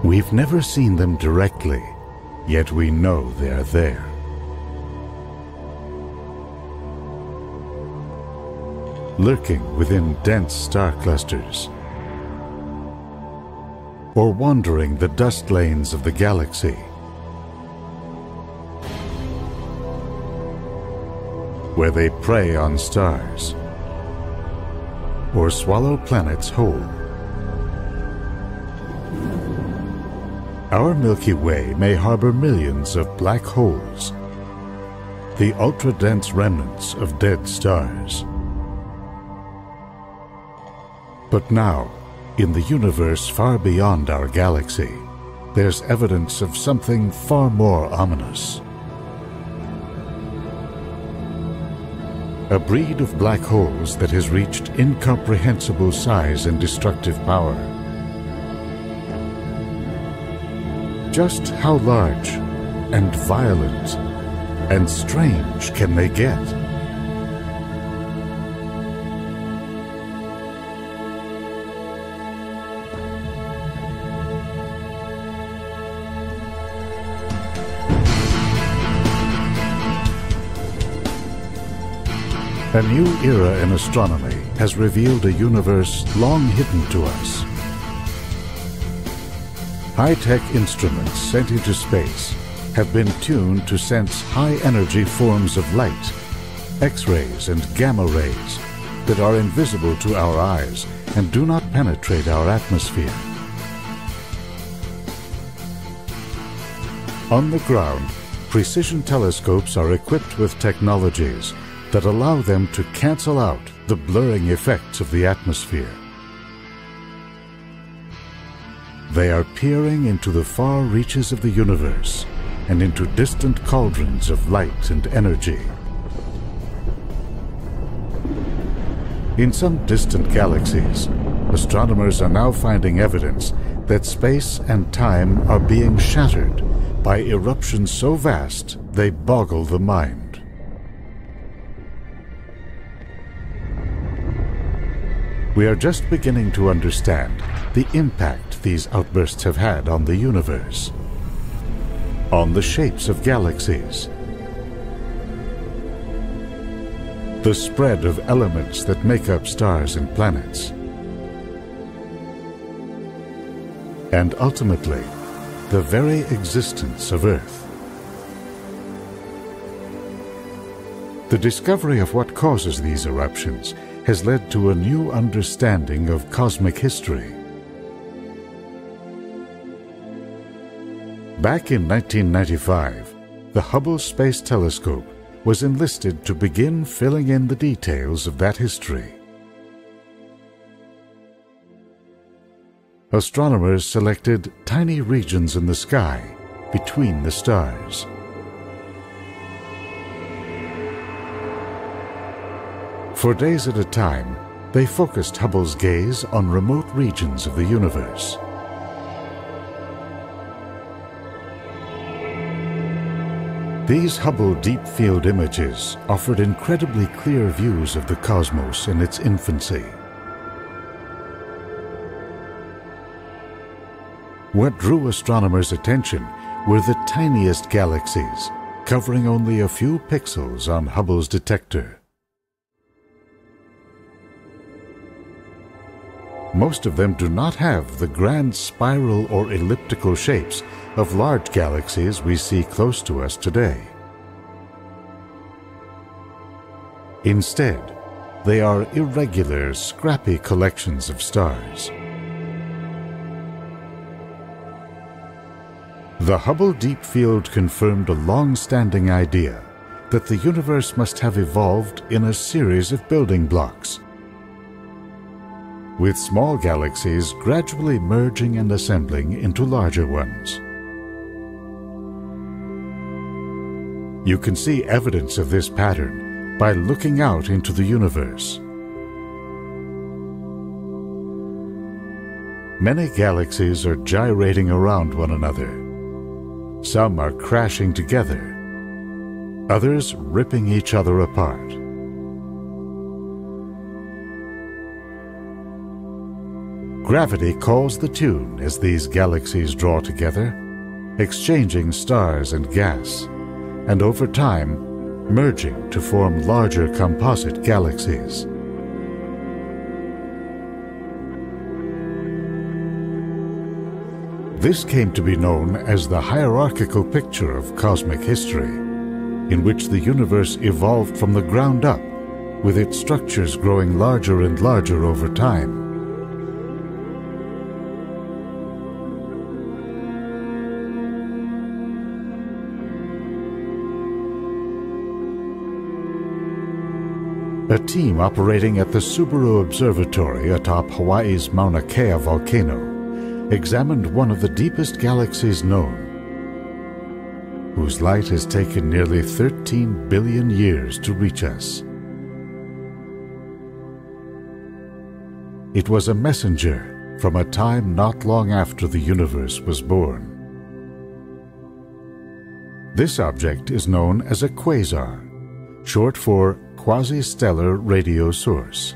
We've never seen them directly, yet we know they're there. Lurking within dense star clusters, or wandering the dust lanes of the galaxy, where they prey on stars or swallow planets whole. Our Milky Way may harbor millions of black holes, the ultra-dense remnants of dead stars. But now, in the universe far beyond our galaxy, there's evidence of something far more ominous. A breed of black holes that has reached incomprehensible size and destructive power. Just how large and violent and strange can they get? A new era in astronomy has revealed a universe long hidden to us. High-tech instruments sent into space have been tuned to sense high-energy forms of light, X-rays and gamma rays that are invisible to our eyes and do not penetrate our atmosphere. On the ground, precision telescopes are equipped with technologies that allow them to cancel out the blurring effects of the atmosphere. They are peering into the far reaches of the universe and into distant cauldrons of light and energy. In some distant galaxies, astronomers are now finding evidence that space and time are being shattered by eruptions so vast they boggle the mind. We are just beginning to understand the impact these outbursts have had on the universe, on the shapes of galaxies, the spread of elements that make up stars and planets, and ultimately, the very existence of Earth. The discovery of what causes these eruptions has led to a new understanding of cosmic history. Back in 1995, the Hubble Space Telescope was enlisted to begin filling in the details of that history. Astronomers selected tiny regions in the sky between the stars. For days at a time, they focused Hubble's gaze on remote regions of the universe. These Hubble Deep Field images offered incredibly clear views of the cosmos in its infancy. What drew astronomers' attention were the tiniest galaxies, covering only a few pixels on Hubble's detector. Most of them do not have the grand spiral or elliptical shapes of large galaxies we see close to us today. Instead, they are irregular, scrappy collections of stars. The Hubble Deep Field confirmed a long-standing idea that the universe must have evolved in a series of building blocks, with small galaxies gradually merging and assembling into larger ones. You can see evidence of this pattern by looking out into the universe. Many galaxies are gyrating around one another. Some are crashing together, others ripping each other apart. Gravity calls the tune as these galaxies draw together, exchanging stars and gas, and over time, merging to form larger composite galaxies. This came to be known as the hierarchical picture of cosmic history, in which the universe evolved from the ground up, with its structures growing larger and larger over time. A team operating at the Subaru Observatory atop Hawaii's Mauna Kea volcano examined one of the deepest galaxies known, whose light has taken nearly 13 billion years to reach us. It was a messenger from a time not long after the universe was born. This object is known as a quasar, short for quasi-stellar radio source.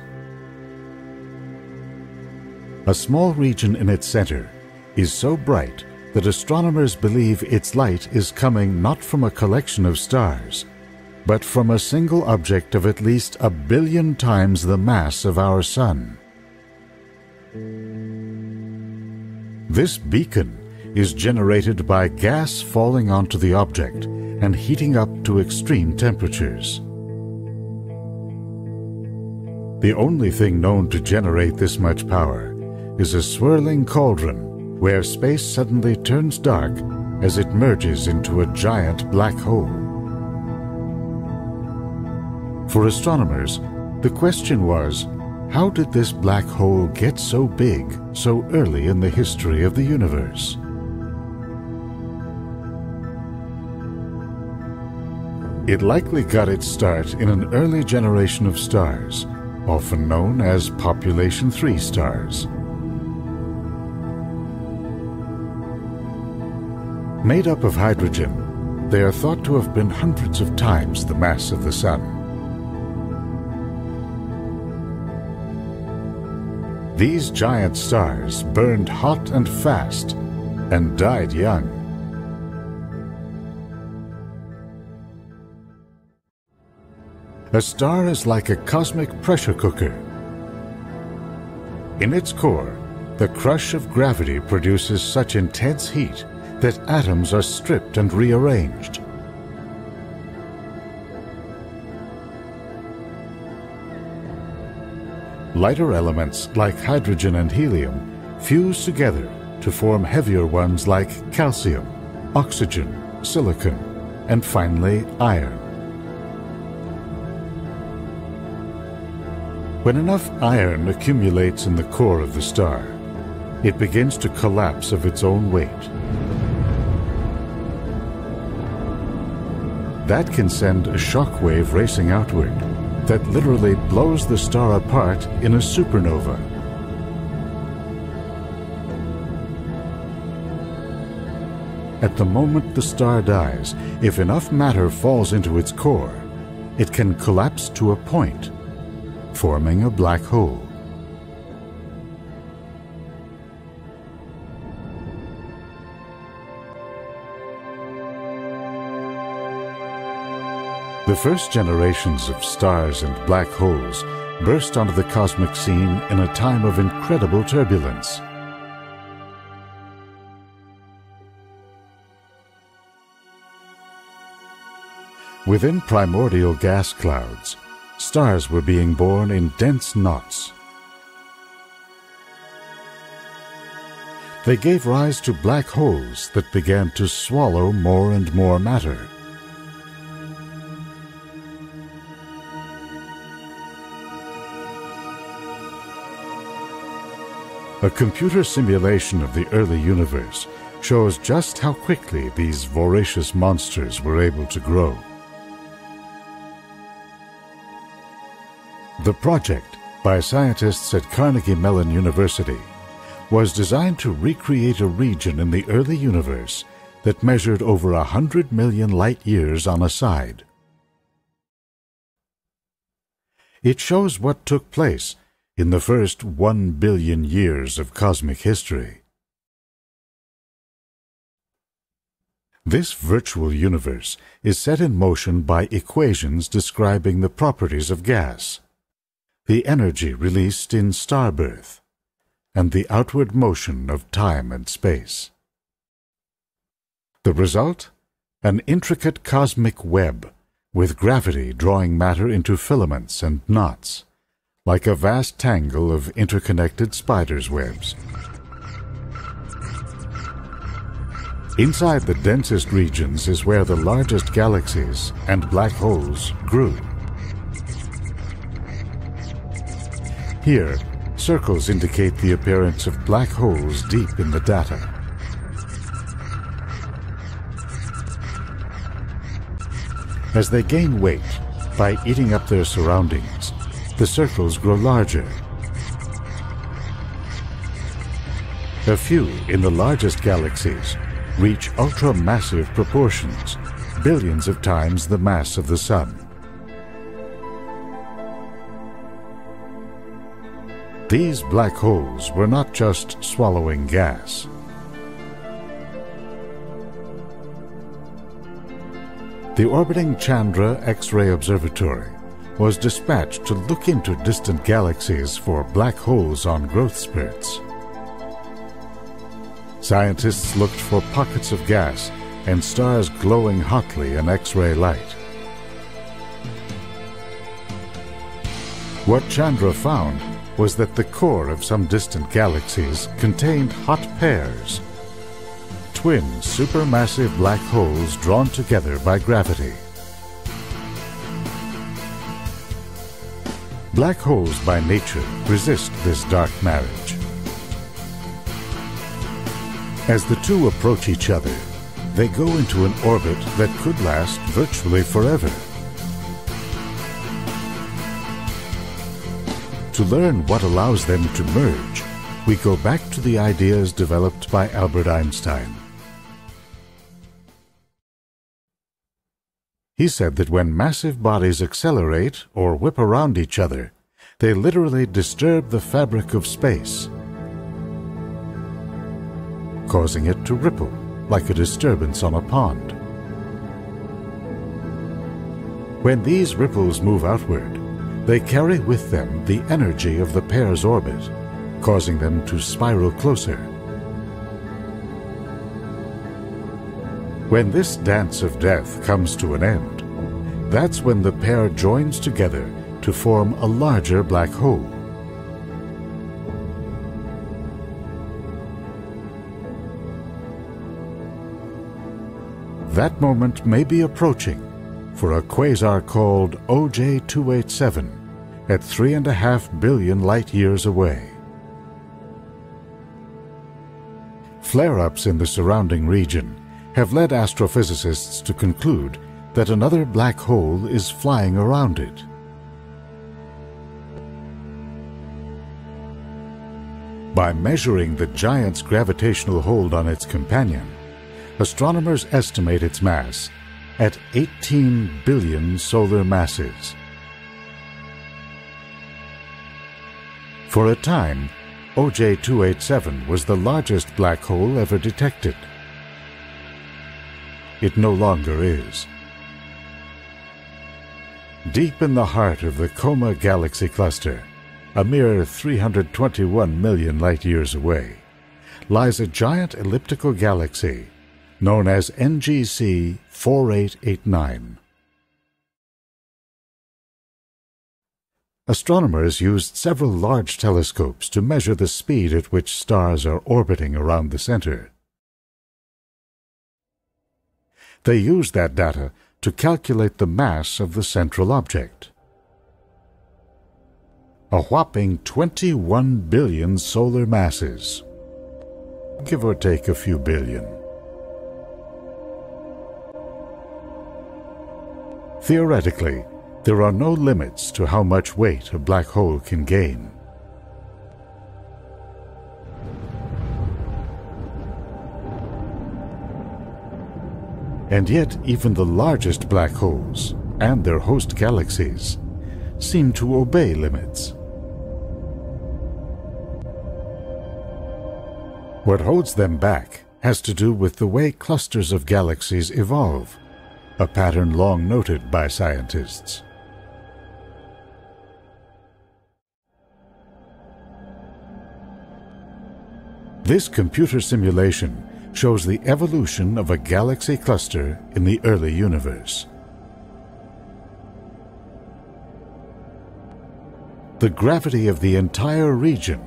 A small region in its center is so bright that astronomers believe its light is coming not from a collection of stars, but from a single object of at least 1 billion times the mass of our Sun. This beacon is generated by gas falling onto the object and heating up to extreme temperatures. The only thing known to generate this much power is a swirling cauldron where space suddenly turns dark as it merges into a giant black hole. For astronomers, the question was, how did this black hole get so big so early in the history of the universe? It likely got its start in an early generation of stars, often known as population 3 stars. Made up of hydrogen, they are thought to have been hundreds of times the mass of the Sun. These giant stars burned hot and fast and died young. A star is like a cosmic pressure cooker. In its core, the crush of gravity produces such intense heat that atoms are stripped and rearranged. Lighter elements like hydrogen and helium fuse together to form heavier ones like calcium, oxygen, silicon, and finally iron. When enough iron accumulates in the core of the star, it begins to collapse of its own weight. That can send a shock wave racing outward that literally blows the star apart in a supernova. At the moment the star dies, if enough matter falls into its core, it can collapse to a point, forming a black hole. The first generations of stars and black holes burst onto the cosmic scene in a time of incredible turbulence. Within primordial gas clouds, stars were being born in dense knots. They gave rise to black holes that began to swallow more and more matter. A computer simulation of the early universe shows just how quickly these voracious monsters were able to grow. The project, by scientists at Carnegie Mellon University, was designed to recreate a region in the early universe that measured over 100 million light-years on a side. It shows what took place in the first 1 billion years of cosmic history. This virtual universe is set in motion by equations describing the properties of gas, the energy released in starbirth, and the outward motion of time and space. The result? An intricate cosmic web, with gravity drawing matter into filaments and knots, like a vast tangle of interconnected spiders' webs. Inside the densest regions is where the largest galaxies and black holes grew. Here, circles indicate the appearance of black holes deep in the data. As they gain weight by eating up their surroundings, the circles grow larger. A few in the largest galaxies reach ultra-massive proportions, billions of times the mass of the Sun. These black holes were not just swallowing gas. The orbiting Chandra X-ray Observatory was dispatched to look into distant galaxies for black holes on growth spurts. Scientists looked for pockets of gas and stars glowing hotly in X-ray light. What Chandra found was that the core of some distant galaxies contained hot pairs, twin supermassive black holes drawn together by gravity. Black holes by nature resist this dark marriage. As the two approach each other, they go into an orbit that could last virtually forever. To learn what allows them to merge, we go back to the ideas developed by Albert Einstein. He said that when massive bodies accelerate or whip around each other, they literally disturb the fabric of space, causing it to ripple like a disturbance on a pond. When these ripples move outward, they carry with them the energy of the pair's orbit, causing them to spiral closer. When this dance of death comes to an end, that's when the pair joins together to form a larger black hole. That moment may be approaching for a quasar called OJ-287 at 3.5 billion light-years away. Flare-ups in the surrounding region have led astrophysicists to conclude that another black hole is flying around it. By measuring the giant's gravitational hold on its companion, astronomers estimate its mass at 18 billion solar masses. For a time, OJ-287 was the largest black hole ever detected. It no longer is. Deep in the heart of the Coma galaxy cluster, a mere 321 million light-years away, lies a giant elliptical galaxy known as NGC 4889. Astronomers used several large telescopes to measure the speed at which stars are orbiting around the center. They used that data to calculate the mass of the central object. A whopping 21 billion solar masses, give or take a few billion. Theoretically, there are no limits to how much weight a black hole can gain. And yet, even the largest black holes and their host galaxies seem to obey limits. What holds them back has to do with the way clusters of galaxies evolve, a pattern long noted by scientists. This computer simulation shows the evolution of a galaxy cluster in the early universe. The gravity of the entire region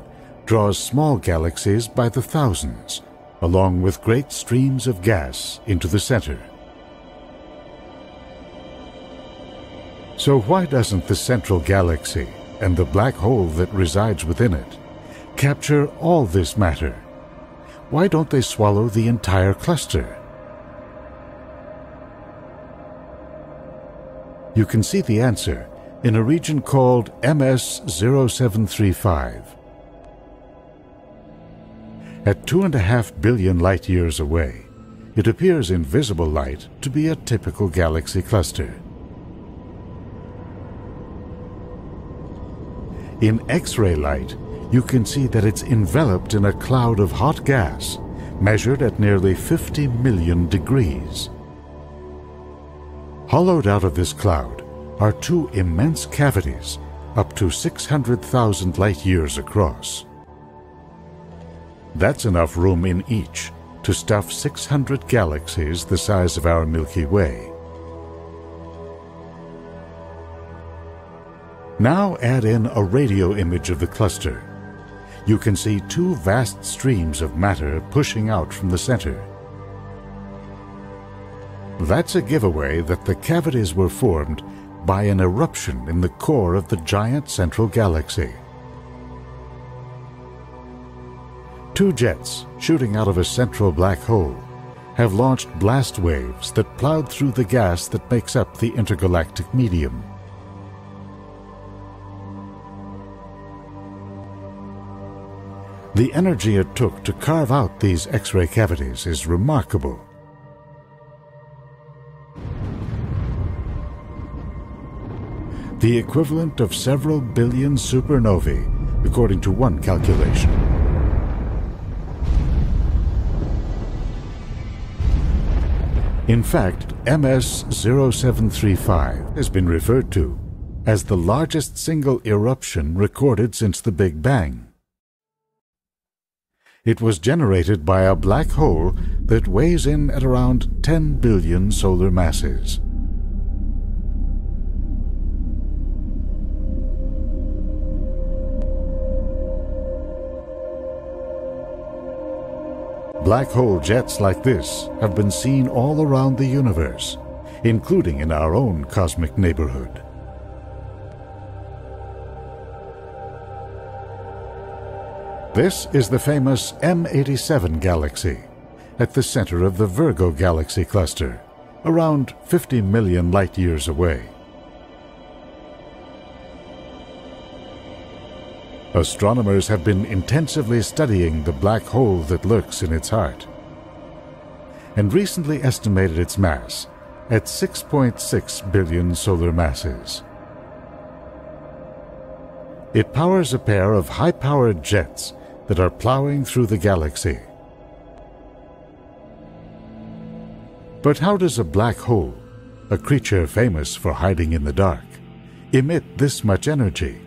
draws small galaxies by the thousands, along with great streams of gas into the center. So why doesn't the central galaxy and the black hole that resides within it capture all this matter? Why don't they swallow the entire cluster? You can see the answer in a region called MS-0735. At 2.5 billion light-years away, it appears in visible light to be a typical galaxy cluster. In X-ray light, you can see that it's enveloped in a cloud of hot gas measured at nearly 50 million degrees. Hollowed out of this cloud are two immense cavities up to 600,000 light-years across. That's enough room in each to stuff 600 galaxies the size of our Milky Way. Now add in a radio image of the cluster. You can see two vast streams of matter pushing out from the center. That's a giveaway that the cavities were formed by an eruption in the core of the giant central galaxy. Two jets shooting out of a central black hole have launched blast waves that plowed through the gas that makes up the intergalactic medium. The energy it took to carve out these X-ray cavities is remarkable. The equivalent of several billion supernovae, according to one calculation. In fact, MS-0735 has been referred to as the largest single eruption recorded since the Big Bang. It was generated by a black hole that weighs in at around 10 billion solar masses. Black hole jets like this have been seen all around the universe, including in our own cosmic neighborhood. This is the famous M87 galaxy, at the center of the Virgo galaxy cluster, around 50 million light-years away. Astronomers have been intensively studying the black hole that lurks in its heart, and recently estimated its mass at 6.6 billion solar masses. It powers a pair of high-powered jets that are plowing through the galaxy. But how does a black hole, a creature famous for hiding in the dark, emit this much energy?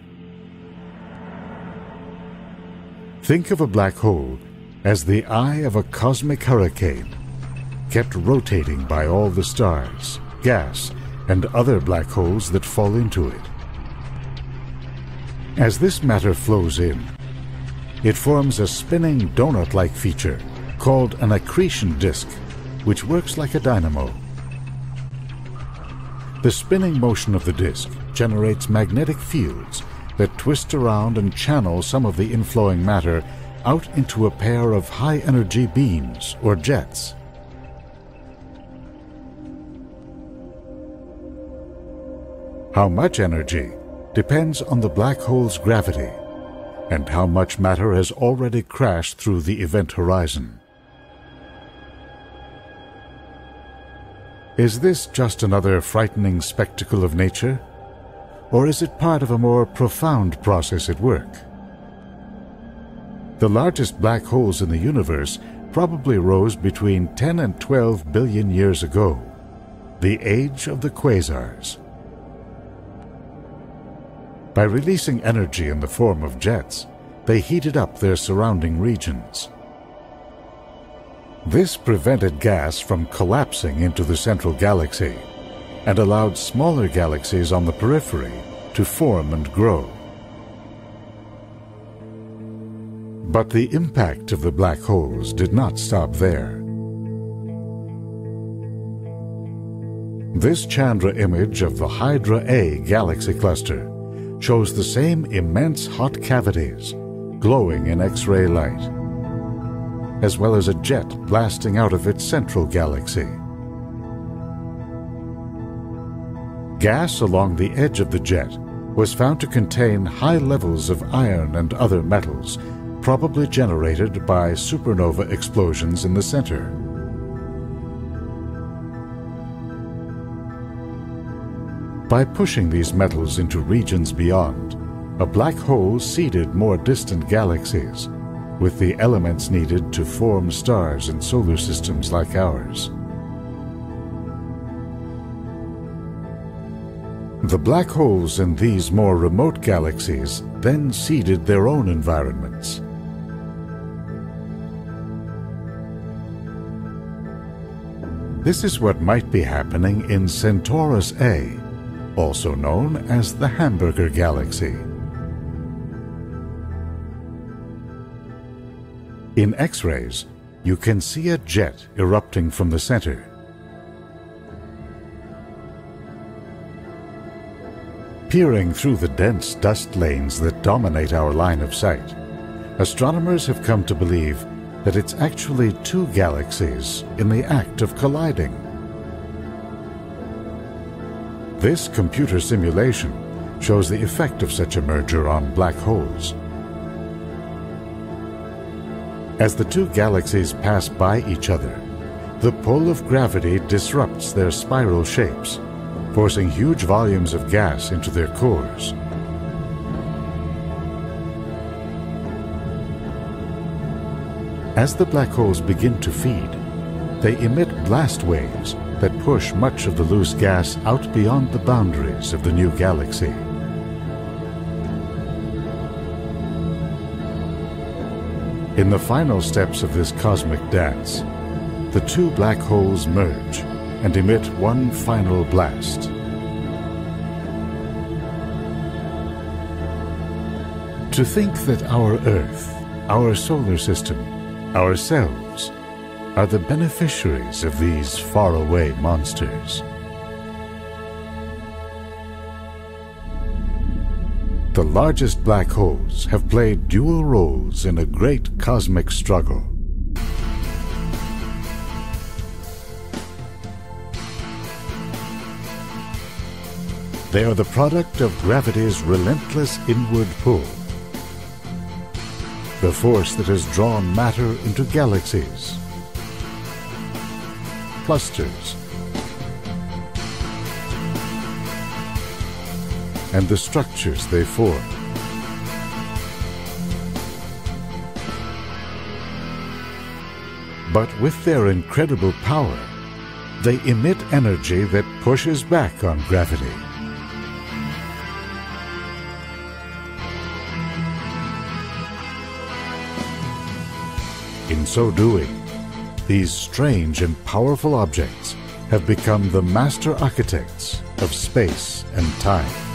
Think of a black hole as the eye of a cosmic hurricane, kept rotating by all the stars, gas, and other black holes that fall into it. As this matter flows in, it forms a spinning donut-like feature called an accretion disk, which works like a dynamo. The spinning motion of the disk generates magnetic fields that twist around and channel some of the inflowing matter out into a pair of high-energy beams or jets. How much energy depends on the black hole's gravity and how much matter has already crashed through the event horizon. Is this just another frightening spectacle of nature, or is it part of a more profound process at work? The largest black holes in the universe probably rose between 10 and 12 billion years ago, the age of the quasars. By releasing energy in the form of jets, they heated up their surrounding regions. This prevented gas from collapsing into the central galaxy and allowed smaller galaxies on the periphery to form and grow. But the impact of the black holes did not stop there. This Chandra image of the Hydra A galaxy cluster shows the same immense hot cavities glowing in X-ray light, as well as a jet blasting out of its central galaxy. Gas along the edge of the jet was found to contain high levels of iron and other metals, probably generated by supernova explosions in the center. By pushing these metals into regions beyond, a black hole seeded more distant galaxies, with the elements needed to form stars and solar systems like ours. The black holes in these more remote galaxies then seeded their own environments. This is what might be happening in Centaurus A, also known as the Hamburger Galaxy. In X-rays, you can see a jet erupting from the center. Peering through the dense dust lanes that dominate our line of sight, astronomers have come to believe that it's actually two galaxies in the act of colliding. This computer simulation shows the effect of such a merger on black holes. As the two galaxies pass by each other, the pull of gravity disrupts their spiral shapes, forcing huge volumes of gas into their cores. As the black holes begin to feed, they emit blast waves that push much of the loose gas out beyond the boundaries of the new galaxy. In the final steps of this cosmic dance, the two black holes merge and emit one final blast. To think that our Earth, our solar system, ourselves, are the beneficiaries of these faraway monsters. The largest black holes have played dual roles in a great cosmic struggle. They are the product of gravity's relentless inward pull, the force that has drawn matter into galaxies, clusters, and the structures they form. But with their incredible power, they emit energy that pushes back on gravity. In so doing, these strange and powerful objects have become the master architects of space and time.